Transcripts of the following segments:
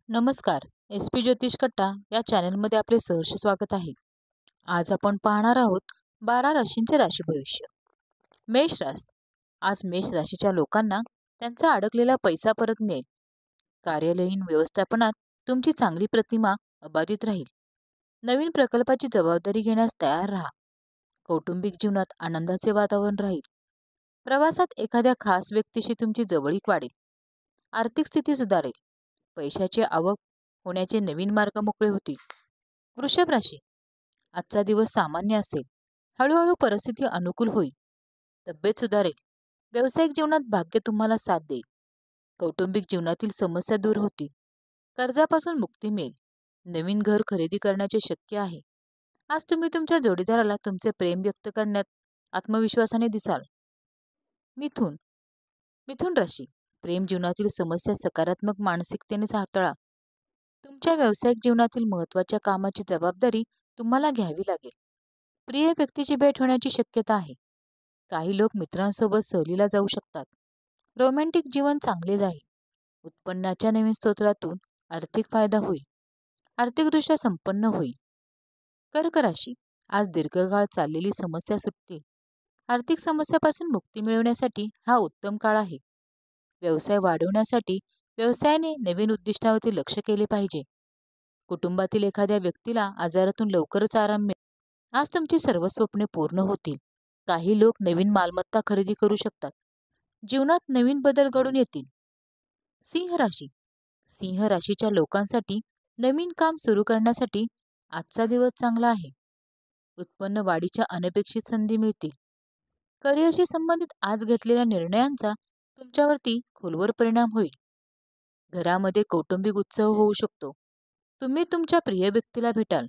नमस्कार. S P ज्योतिष कट्टा या चॅनलमध्ये आपले सहर्ष स्वागत आहे. आज आपण पाहणार आहोत 12 राशींचे राशी भविष्य. मेष रास. आज मेष राशीच्या लोकांना त्यांचा अडकलेला पैसा परत मिळेल. कार्यालयीन व्यवस्थापनात तुमची चांगली प्रतिमा अबाधित राहील. नवीन प्रकल्पाची जबाबदारी घेण्यास तयार राहा. कौटुंबिक जीवनात आनंदाचे वातावरण राहील. प्रवासात एखाद्या खास व्यक्तीशी तुमची जवळीक वाढेल. आर्थिक स्थिती सुधारेल. पैशाची आवक होण्याचे नवीन मार्ग मोकळे होतील. वृषभ राशी. आजचा दिवस सामान्य असेल. हळूहळू परिस्थिती अनुकूल होईल. तब्येत सुधारेल. व्यावसायिक जीवनात भाग्य तुम्हाला साथ देईल. कौटुंबिक जीवनातील समस्या दूर होतील. कर्जापासून मुक्ती मिळेल. नवीन घर खरेदी करण्याचे शक्य आहे. आज तुम्ही तुमच्या जोडीदाराला तुमचे प्रेम व्यक्त करण्यात आत्मविश्वासाने दिसाल. मिथुन. मिथुन राशी. प्रेम जीवनातील समस्या सकारात्मक मानसिकतेने हाताळा. तुमच्या व्यावसायिक जीवनातील महत्त्वाच्या कामाची जबाबदारी तुम्हाला घ्यावी लागेल. प्रिय व्यक्तीची भेट होण्याची शक्यता आहे. काही लोक मित्रांसोबत सहलीला जाऊ शकतात. रोमॅन्टिक जीवन चांगले जाईल. उत्पन्नाच्या नवीन स्रोतातून आर्थिक फायदा होईल. आर्थिकदृष्ट्या संपन्न होईल. कर्क राशी. आज दीर्घकाळ चाललेली समस्या सुटतील. आर्थिक समस्यापासून मुक्ती मिळवण्यासाठी हा उत्तम काळ आहे. व्यवसाय वाढवण्यासाठी व्यवसायाने नवीन उद्दिष्टावरती लक्ष केले पाहिजे. कुटुंबातील एखाद्या व्यक्तीला आजारातून लवकरच आराम मिळेल. आज तुमची सर्व स्वप्ने पूर्ण होतील. काही लोक नवीन मालमत्ता खरेदी करू शकतात. जीवनात नवीन बदल घडून येतील. सिंह राशी. सिंह राशीच्या लोकांसाठी नवीन काम सुरू करण्यासाठी आजचा दिवस चांगला आहे. उत्पन्न वाढीच्या अनपेक्षित संधी मिळतील. करिअरशी संबंधित आज घेतलेल्या निर्णयांचा तुमच्यावरती खोलवर परिणाम होईल. घरामध्ये कौटुंबिक उत्सव होऊ शकतो. तुम्ही तुमच्या प्रिय व्यक्तीला भेटाल.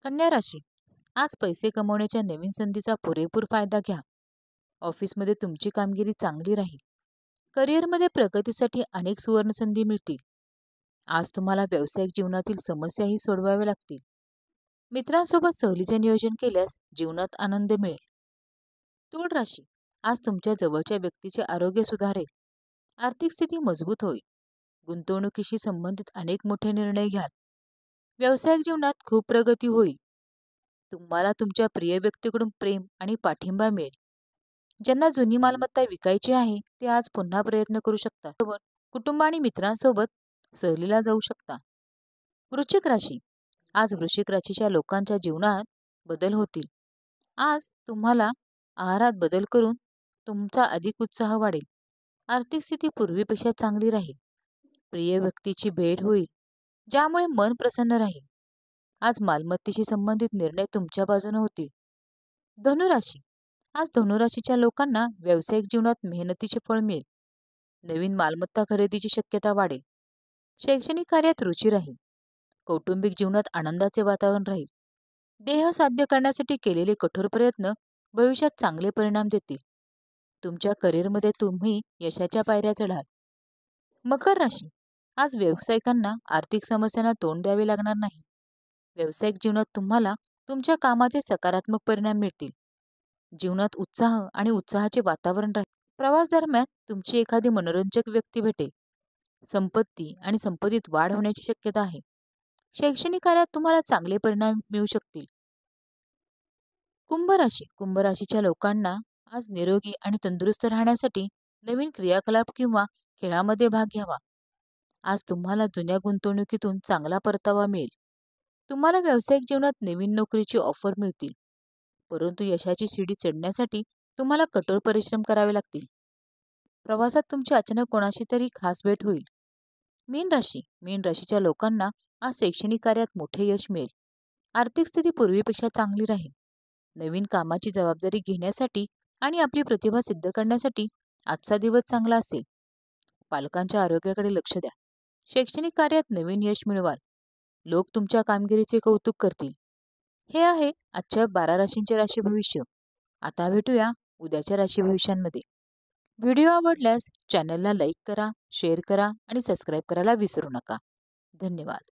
कन्या राशी. आज पैसे कमवण्याच्या नवीन संधीचा पुरेपूर फायदा घ्या. ऑफिसमध्ये तुमची कामगिरी चांगली राहील. करिअरमध्ये प्रगतीसाठी अनेक सुवर्ण संधी मिळतील. आज तुम्हाला व्यावसायिक जीवनातील समस्याही सोडवाव्या लागतील. मित्रांसोबत सहलीचे नियोजन केल्यास जीवनात आनंद मिळेल. तुळ राशी. आज तुमच्या जवळच्या व्यक्तीचे आरोग्य सुधारेल. आर्थिक स्थिती मजबूत होईल. गुंतवणुकीशी संबंधित अनेक मोठे निर्णय घ्याल. व्यावसायिक जीवनात खूप प्रगती होईल. तुम्हाला तुमच्या प्रिय व्यक्तीकडून प्रेम आणि पाठिंबा मिळेल. ज्यांना जुनी मालमत्ता विकायची आहे ते आज पुन्हा प्रयत्न करू शकता. कुटुंब आणि मित्रांसोबत सहलीला जाऊ शकता. वृश्चिक राशी. आज वृश्चिक राशीच्या लोकांच्या जीवनात बदल होतील. आज तुम्हाला आहारात बदल करून तुमचा अधिक उत्साह वाढेल. आर्थिक स्थिती पूर्वीपेक्षा चांगली राहील. प्रिय व्यक्तीची भेट होईल, ज्यामुळे मन प्रसन्न राहील. आज मालमत्तेशी संबंधित निर्णय तुमच्या बाजूने होतील. धनुराशी. आज धनुराशीच्या लोकांना व्यावसायिक जीवनात मेहनतीचे फळ मिळेल. नवीन मालमत्ता खरेदीची शक्यता वाढेल. शैक्षणिक कार्यात रुची राहील. कौटुंबिक जीवनात आनंदाचे वातावरण राहील. ध्येय साध्य करण्यासाठी केलेले कठोर प्रयत्न भविष्यात चांगले परिणाम देतील. तुमच्या करिअरमध्ये तुम्ही यशाच्या पायऱ्या चढाल. मकर राशी. आज व्यावसायिकांना आर्थिक समस्यांना तोंड द्यावे लागणार नाही. व्यावसायिक जीवनात तुम्हाला तुमच्या कामाचे सकारात्मक परिणाम मिळतील. जीवनात उत्साह आणि उत्साहाचे वातावरण राहील. प्रवास दरम्यान तुमची एखादी मनोरंजक व्यक्ती भेटेल. संपत्ती आणि संपत्तीत वाढ होण्याची शक्यता आहे. शैक्षणिक कार्यात तुम्हाला चांगले परिणाम मिळू शकतील. कुंभ राशी. कुंभ राशीच्या लोकांना आज निरोगी आणि तंदुरुस्त राहण्यासाठी नवीन क्रियाकलाप किंवा खेळामध्ये भाग घ्यावा. आज तुम्हाला जुन्या गुंतवणुकीतून चांगला परतावा मिळेल. तुम्हाला व्यावसायिक जीवनात नवीन नोकरीची ऑफर मिळतील. परंतु यशाची शिडी चढण्यासाठी तुम्हाला कठोर परिश्रम करावे लागतील. प्रवासात तुमची अचानक कोणाशी तरी खास भेट होईल. मीन राशी. मीन राशीच्या लोकांना आज शैक्षणिक कार्यात मोठे यश मिळेल. आर्थिक स्थिती पूर्वीपेक्षा चांगली राहील. नवीन कामाची जबाबदारी घेण्यासाठी आणि आपली प्रतिभा सिद्ध करण्यासाठी आजचा दिवस चांगला असेल. पालकांच्या आरोग्याकडे लक्ष द्या. शैक्षणिक कार्यात नवीन यश मिळवाल. लोक तुमच्या कामगिरीचे कौतुक करतील. हे आहे आजच्या 12 राशींचे राशी भविष्य. आता भेटूया उद्याच्या राशी भविष्यांमध्ये. व्हिडिओ आवडल्यास चॅनलला लाईक करा, शेअर करा आणि सबस्क्राईब करायला विसरू नका. धन्यवाद.